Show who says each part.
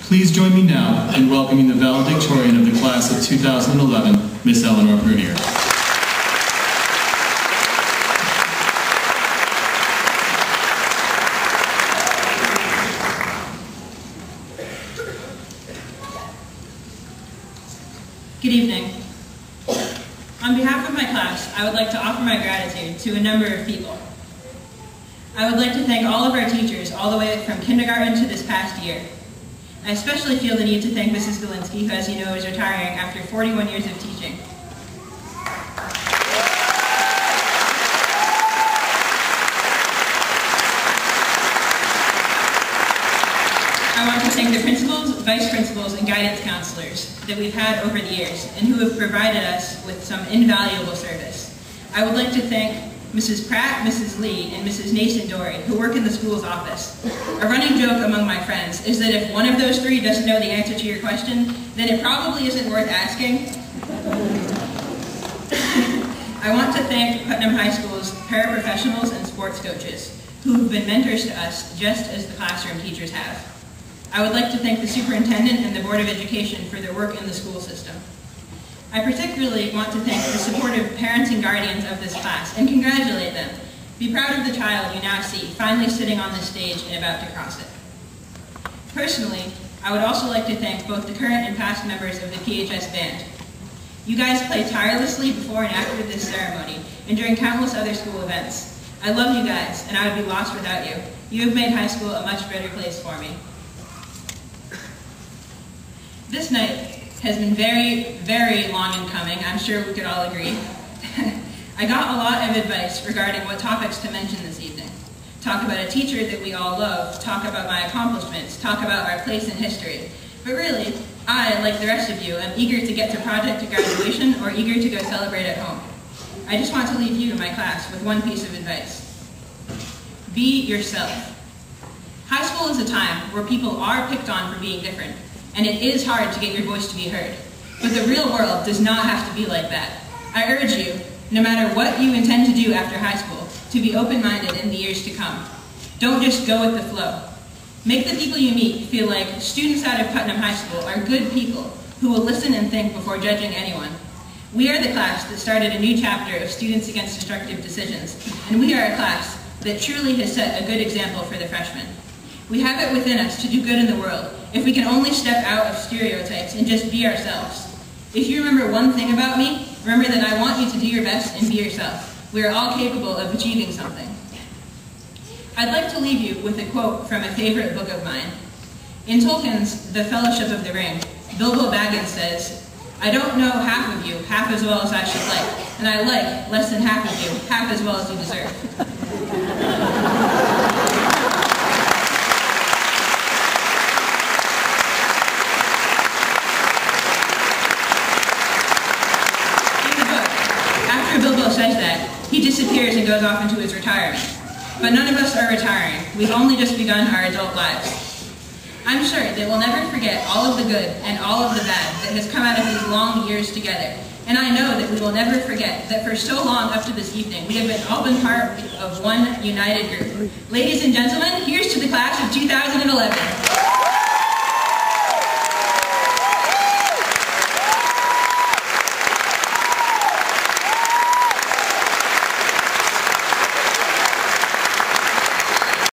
Speaker 1: Please join me now in welcoming the valedictorian of the class of 2011, Miss Eleanor Prunier.
Speaker 2: Good evening. On behalf of my class, I would like to offer my gratitude to a number of people. I would like to thank all of our teachers all the way from kindergarten to this past year. I especially feel the need to thank Mrs. Galinsky, who, as you know, is retiring after 41 years of teaching. I want to thank the principals, vice principals, and guidance counselors that we've had over the years and who have provided us with some invaluable service. I would like to thank Mrs. Pratt, Mrs. Lee, and Mrs. Nason-Dory, who work in the school's office. A running joke among my friends is that if one of those three doesn't know the answer to your question, then it probably isn't worth asking. I want to thank Putnam High School's paraprofessionals and sports coaches, who have been mentors to us just as the classroom teachers have. I would like to thank the superintendent and the Board of Education for their work in the school system. I particularly want to thank the supportive parents and guardians of this class and congratulate them. Be proud of the child you now see, finally sitting on this stage and about to cross it. Personally, I would also like to thank both the current and past members of the PHS band. You guys play tirelessly before and after this ceremony and during countless other school events. I love you guys, and I would be lost without you. You have made high school a much better place for me. This night has been very, very long in coming. I'm sure we could all agree. I got a lot of advice regarding what topics to mention this evening. Talk about a teacher that we all love, talk about my accomplishments, talk about our place in history. But really, I, like the rest of you, am eager to get to project to graduation or eager to go celebrate at home. I just want to leave you, my class, with one piece of advice. Be yourself. High school is a time where people are picked on for being different, and it is hard to get your voice to be heard. But the real world does not have to be like that. I urge you, no matter what you intend to do after high school, to be open-minded in the years to come. Don't just go with the flow. Make the people you meet feel like students out of Putnam High School are good people who will listen and think before judging anyone. We are the class that started a new chapter of Students Against Destructive Decisions, and we are a class that truly has set a good example for the freshmen. We have it within us to do good in the world if we can only step out of stereotypes and just be ourselves. If you remember one thing about me, remember that I want you to do your best and be yourself. We are all capable of achieving something. I'd like to leave you with a quote from a favorite book of mine. In Tolkien's The Fellowship of the Ring, Bilbo Baggins says, "I don't know half of you half as well as I should like, and I like less than half of you half as well as you deserve." Bilbo says that, he disappears and goes off into his retirement. But none of us are retiring. We've only just begun our adult lives. I'm sure that we'll never forget all of the good and all of the bad that has come out of these long years together. And I know that we will never forget that for so long up to this evening, we have all been part of one united group. Ladies and gentlemen, here's to the class of 2011.